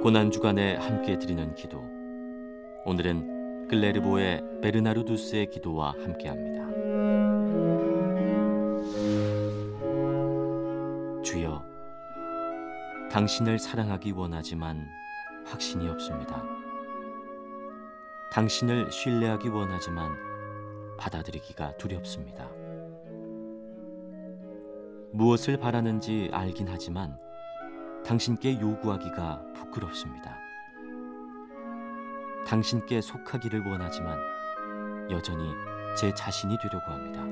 고난주간에 함께 드리는 기도. 오늘은 클레르보의 베르나르두스의 기도와 함께합니다. 주여, 당신을 사랑하기 원하지만 확신이 없습니다. 당신을 신뢰하기 원하지만 받아들이기가 두렵습니다. 무엇을 바라는지 알긴 하지만 당신께 요구하기가 부끄럽습니다. 당신께 속하기를 원하지만 여전히 제 자신이 되려고 합니다.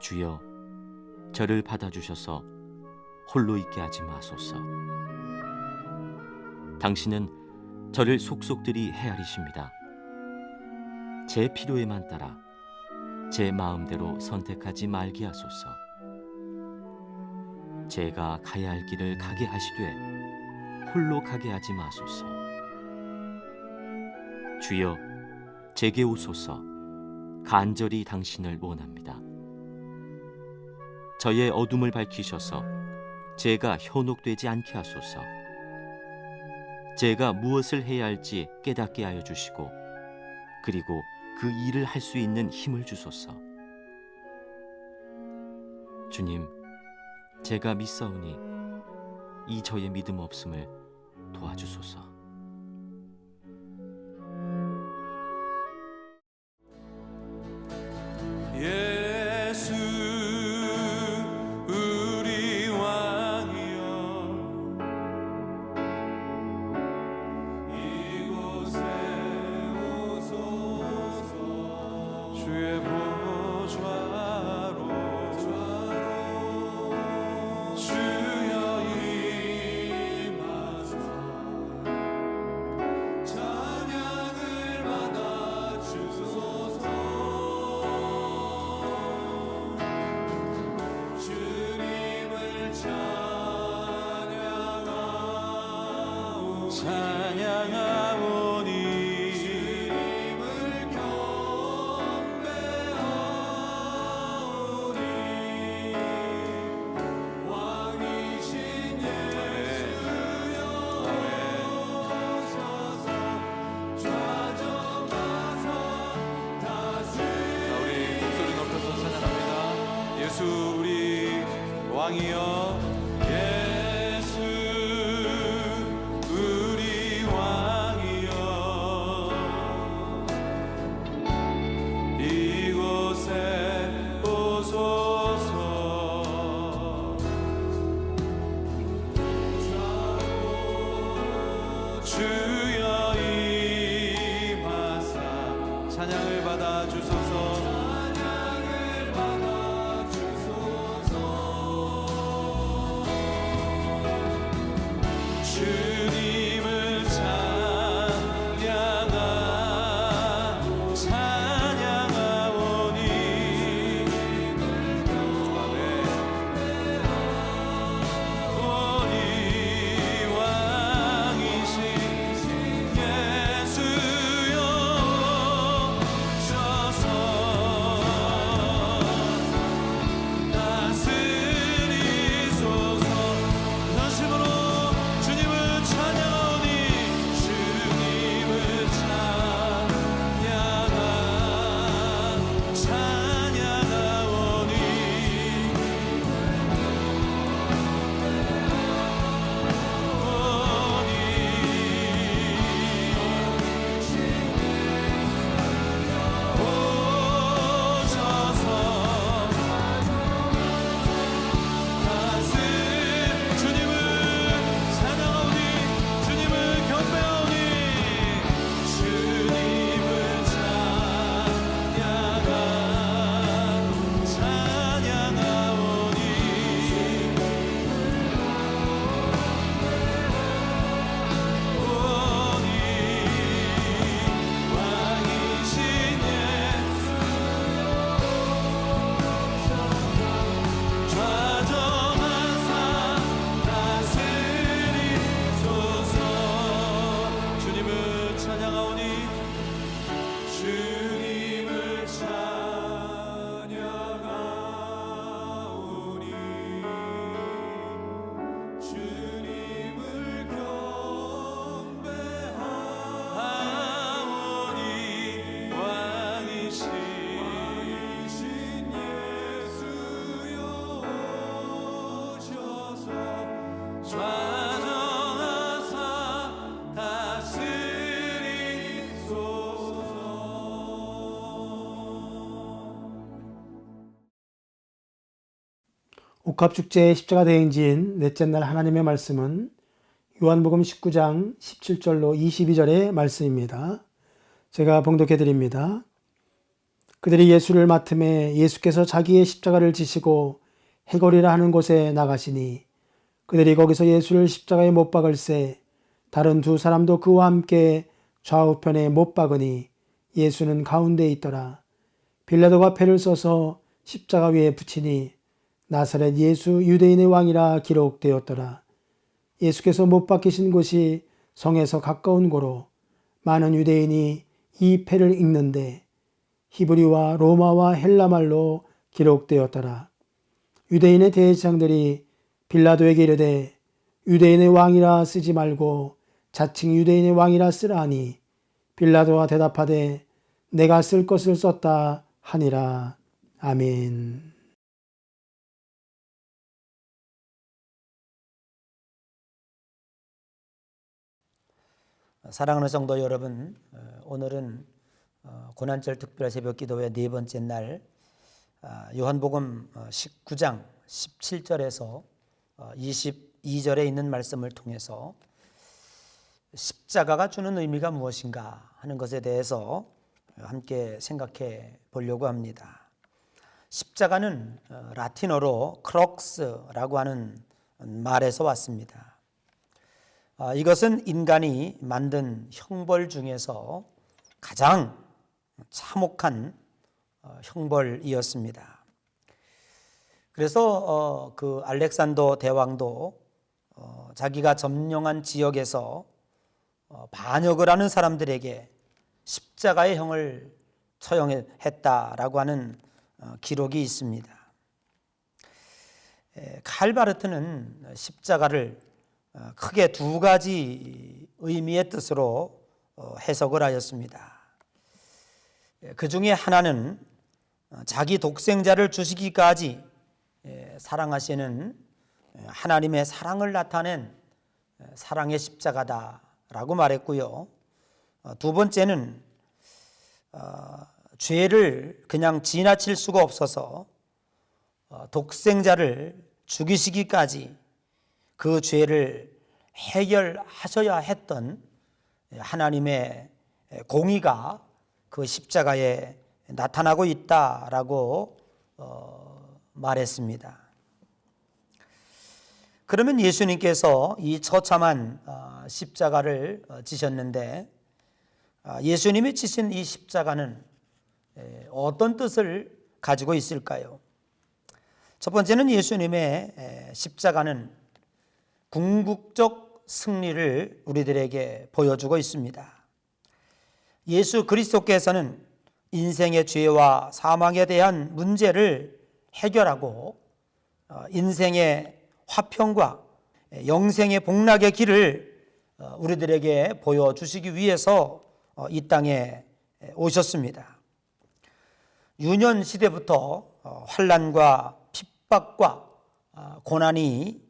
주여, 저를 받아주셔서 홀로 있게 하지 마소서. 당신은 저를 속속들이 헤아리십니다. 제 필요에만 따라 제 마음대로 선택하지 말게 하소서. 제가 가야 할 길을 가게 하시되 홀로 가게 하지 마소서. 주여, 제게 오소서. 간절히 당신을 원합니다. 저의 어둠을 밝히셔서 제가 현혹되지 않게 하소서. 제가 무엇을 해야 할지 깨닫게 하여 주시고 그리고 그 일을 할 수 있는 힘을 주소서. 주님, 제가 믿사오니 이 저의 믿음 없음을 도와주소서. 예수 우리 왕이여, 이곳에 오소서. 주의 보좌로 주여 임하사 찬양을 받아 주소서. 주님을 찬양하오니 주님을 경배하오니 왕이신 예수여 오셔서 좌정하사 다스리시옵소서. 우리 목소리 높여서 찬양합니다. 예수 우리 왕이여, 예수 우리 왕이여, 이곳에 오소서. 주여 임하사 찬양을 받아 주소서. 주님을 찬양하오니 오니 왕이신 예수여 오셔서 옥합축제의 십자가 대행진 넷째 날 하나님의 말씀은 요한복음 19장 17절로 22절의 말씀입니다. 제가 봉독해 드립니다. 그들이 예수를 맡음에 예수께서 자기의 십자가를 지시고 해골이라 하는 곳에 나가시니 그들이 거기서 예수를 십자가에 못 박을새 다른 두 사람도 그와 함께 좌우편에 못 박으니 예수는 가운데에 있더라. 빌라도가 패를 써서 십자가 위에 붙이니 나사렛 예수 유대인의 왕이라 기록되었더라. 예수께서 못 박히신 곳이 성에서 가까운 고로 많은 유대인이 이 패를 읽는데 히브리와 로마와 헬라말로 기록되었더라. 유대인의 대제사장들이 빌라도에게 이르되 유대인의 왕이라 쓰지 말고 자칭 유대인의 왕이라 쓰라 하니 빌라도가 대답하되 내가 쓸 것을 썼다 하니라. 아멘. 사랑하는 성도 여러분, 오늘은 고난절 특별 새벽 기도회 네 번째 날 요한복음 19장 17절에서 22절에 있는 말씀을 통해서 십자가가 주는 의미가 무엇인가 하는 것에 대해서 함께 생각해 보려고 합니다. 십자가는 라틴어로 크록스라고 하는 말에서 왔습니다. 이것은 인간이 만든 형벌 중에서 가장 참혹한 형벌이었습니다. 그래서 그 알렉산더 대왕도 자기가 점령한 지역에서 반역을 하는 사람들에게 십자가의 형을 처형했다라고 하는 기록이 있습니다. 칼바르트는 십자가를 크게 두 가지 의미의 뜻으로 해석을 하였습니다. 그 중에 하나는 자기 독생자를 주시기까지 사랑하시는 하나님의 사랑을 나타낸 사랑의 십자가다라고 말했고요. 두 번째는 죄를 그냥 지나칠 수가 없어서 독생자를 죽이시기까지 그 죄를 해결하셔야 했던 하나님의 공의가 그 십자가에 나타나고 있다라고 말했습니다. 그러면 예수님께서 이 처참한 십자가를 지셨는데 예수님이 지신 이 십자가는 어떤 뜻을 가지고 있을까요? 첫 번째는 예수님의 십자가는 궁극적 승리를 우리들에게 보여주고 있습니다. 예수 그리스도께서는 인생의 죄와 사망에 대한 문제를 해결하고 인생의 화평과 영생의 복락의 길을 우리들에게 보여주시기 위해서 이 땅에 오셨습니다. 유년 시대부터 환난과 핍박과 고난이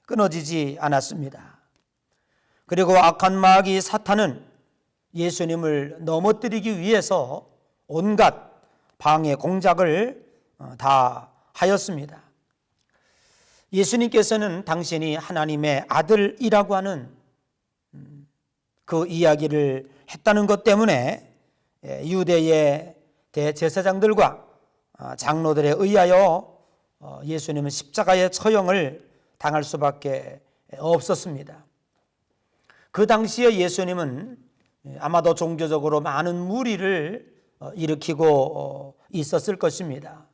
끊어지지 않았습니다. 그리고 악한 마귀 사탄은 예수님을 넘어뜨리기 위해서 온갖 방해 공작을 다 하였습니다. 예수님께서는 당신이 하나님의 아들이라고 하는 그 이야기를 했다는 것 때문에 유대의 대제사장들과 장로들에 의하여 예수님은 십자가의 처형을 당할 수밖에 없었습니다. 그 당시에 예수님은 아마도 종교적으로 많은 무리를 일으키고 있었을 것입니다.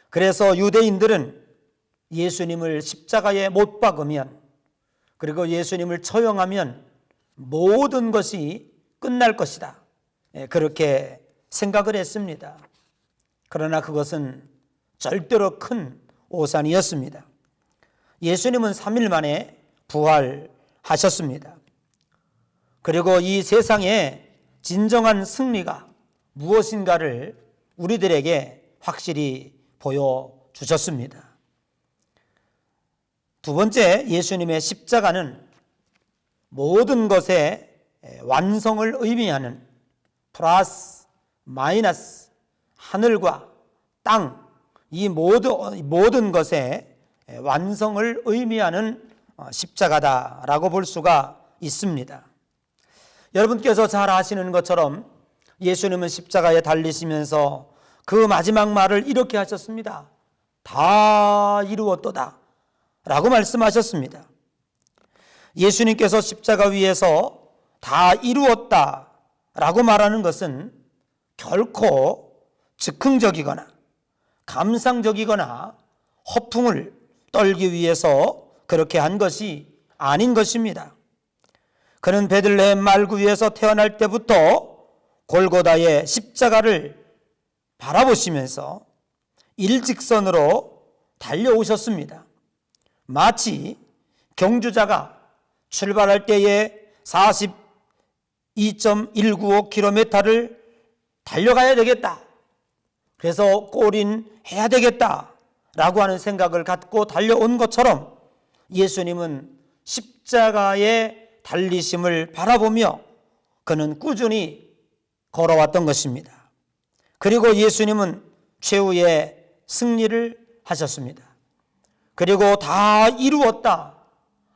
그래서 유대인들은 예수님을 십자가에 못 박으면, 그리고 예수님을 처형하면 모든 것이 끝날 것이다, 그렇게 생각을 했습니다. 그러나 그것은 절대로 큰 오산이었습니다. 예수님은 3일 만에 부활하셨습니다. 그리고 이 세상에 진정한 승리가 무엇인가를 우리들에게 확실히 보여주셨습니다. 두 번째, 예수님의 십자가는 모든 것의 완성을 의미하는 플러스 마이너스, 하늘과 땅, 이 모든 것의 완성을 의미하는 십자가다라고 볼 수가 있습니다. 여러분께서 잘 아시는 것처럼 예수님은 십자가에 달리시면서 그 마지막 말을 이렇게 하셨습니다. 다 이루었도다 라고 말씀하셨습니다. 예수님께서 십자가 위에서 다 이루었다 라고 말하는 것은 결코 즉흥적이거나 감상적이거나 허풍을 떨기 위해서 그렇게 한 것이 아닌 것입니다. 그는 베들레헴 말구 위에서 태어날 때부터 골고다의 십자가를 바라보시면서 일직선으로 달려오셨습니다. 마치 경주자가 출발할 때에 42.195km를 달려가야 되겠다. 그래서 골인해야 되겠다 라고 하는 생각을 갖고 달려온 것처럼 예수님은 십자가의 달리심을 바라보며 그는 꾸준히 걸어왔던 것입니다. 그리고 예수님은 최후의 승리를 하셨습니다. 그리고 다 이루었다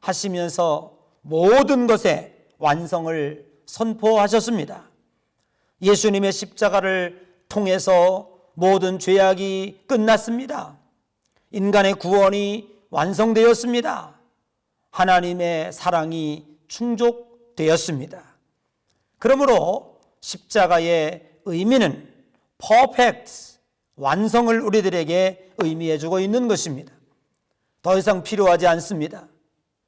하시면서 모든 것의 완성을 선포하셨습니다. 예수님의 십자가를 통해서 모든 죄악이 끝났습니다. 인간의 구원이 완성되었습니다. 하나님의 사랑이 충족되었습니다. 그러므로 십자가의 의미는 퍼펙트, 완성을 우리들에게 의미해 주고 있는 것입니다. 더 이상 필요하지 않습니다.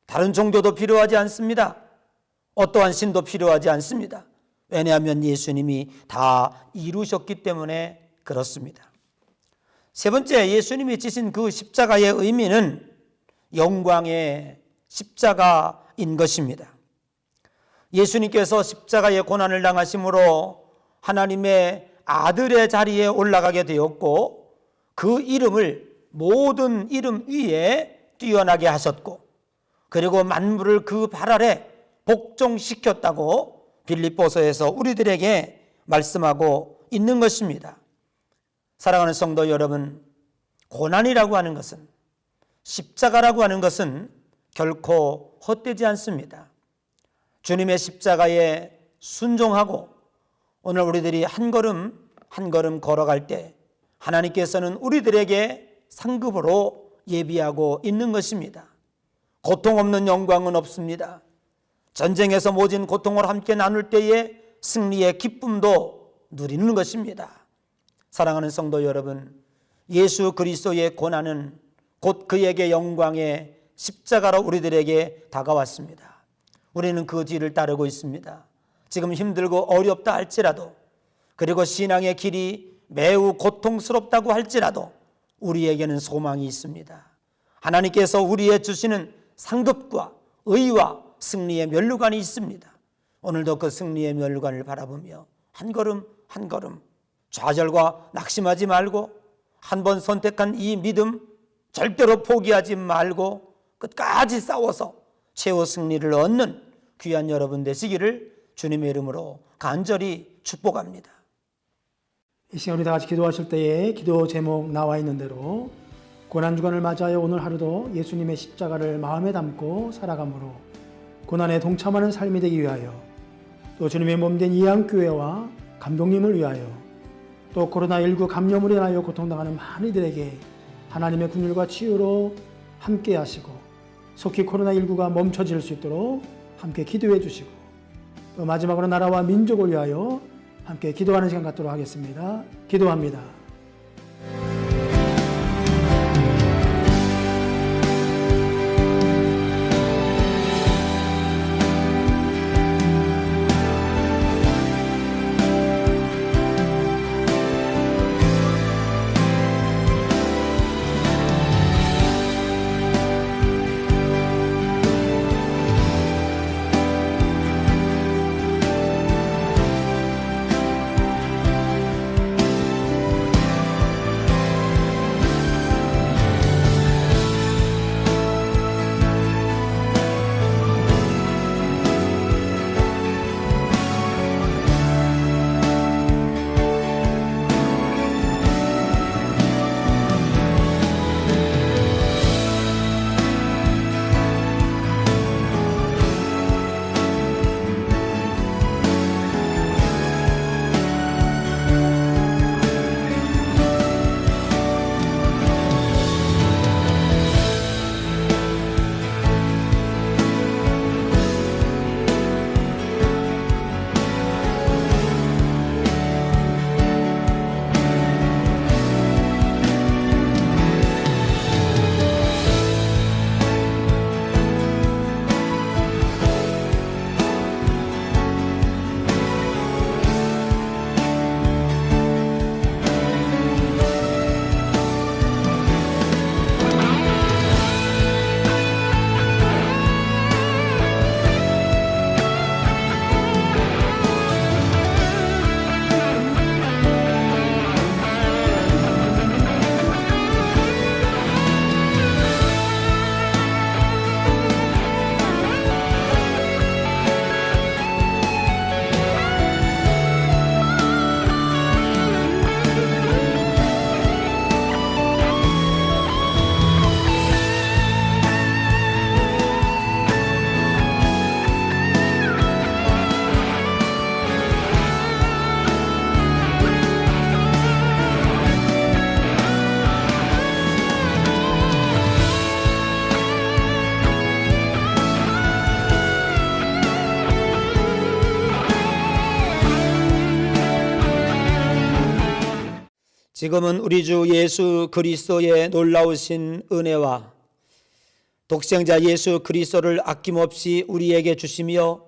다른 종교도 필요하지 않습니다. 어떠한 신도 필요하지 않습니다. 왜냐하면 예수님이 다 이루셨기 때문에 그렇습니다. 세 번째, 예수님이 지신 그 십자가의 의미는 영광의 십자가인 것입니다. 예수님께서 십자가의 고난을 당하심으로 하나님의 아들의 자리에 올라가게 되었고 그 이름을 모든 이름 위에 뛰어나게 하셨고 그리고 만물을 그 발 아래 복종시켰다고 빌립보서에서 우리들에게 말씀하고 있는 것입니다. 사랑하는 성도 여러분, 고난이라고 하는 것은, 십자가라고 하는 것은 결코 헛되지 않습니다. 주님의 십자가에 순종하고 오늘 우리들이 한 걸음 한 걸음 걸어갈 때 하나님께서는 우리들에게 상급으로 예비하고 있는 것입니다. 고통 없는 영광은 없습니다. 전쟁에서 모진 고통을 함께 나눌 때에 승리의 기쁨도 누리는 것입니다. 사랑하는 성도 여러분, 예수 그리스도의 고난은 곧 그에게 영광의 십자가로 우리들에게 다가왔습니다. 우리는 그 뒤를 따르고 있습니다. 지금 힘들고 어렵다 할지라도, 그리고 신앙의 길이 매우 고통스럽다고 할지라도 우리에게는 소망이 있습니다. 하나님께서 우리에 주시는 상급과 의와 승리의 면류관이 있습니다. 오늘도 그 승리의 면류관을 바라보며 한 걸음 한 걸음 좌절과 낙심하지 말고 한 번 선택한 이 믿음 절대로 포기하지 말고 끝까지 싸워서 최후 승리를 얻는 귀한 여러분 되시기를 주님의 이름으로 간절히 축복합니다. 이 시간 우리 다 같이 기도하실 때에 기도 제목 나와 있는 대로 고난주간을 맞이하여 오늘 하루도 예수님의 십자가를 마음에 담고 살아감으로 고난에 동참하는 삶이 되기 위하여, 또 주님의 몸된 이양교회와 감독님을 위하여, 또 코로나19 감염으로 인하여 고통당하는 많은 이들에게 하나님의 긍휼과 치유로 함께 하시고 속히 코로나19가 멈춰질 수 있도록 함께 기도해 주시고, 또 마지막으로 나라와 민족을 위하여 함께 기도하는 시간 갖도록 하겠습니다. 기도합니다. 지금은 우리 주 예수 그리스도의 놀라우신 은혜와 독생자 예수 그리스도를 아낌없이 우리에게 주시며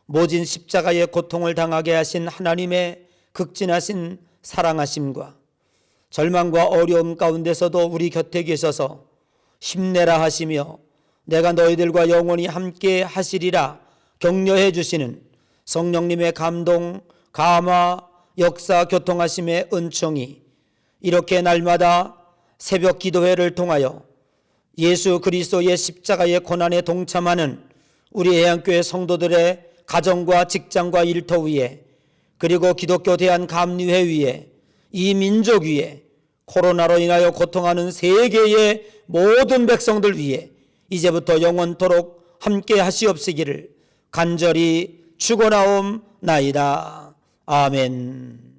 모진 십자가의 고통을 당하게 하신 하나님의 극진하신 사랑하심과 절망과 어려움 가운데서도 우리 곁에 계셔서 힘내라 하시며 내가 너희들과 영원히 함께 하시리라 격려해 주시는 성령님의 감동, 감화, 역사, 교통하심의 은총이 이렇게 날마다 새벽 기도회를 통하여 예수 그리스도의 십자가의 고난에 동참하는 우리 애양교회 성도들의 가정과 직장과 일터 위에 그리고 기독교 대한감리회 위에 이 민족 위에 코로나로 인하여 고통하는 세계의 모든 백성들 위에 이제부터 영원토록 함께 하시옵시기를 간절히 축원하옵나이다. 아멘.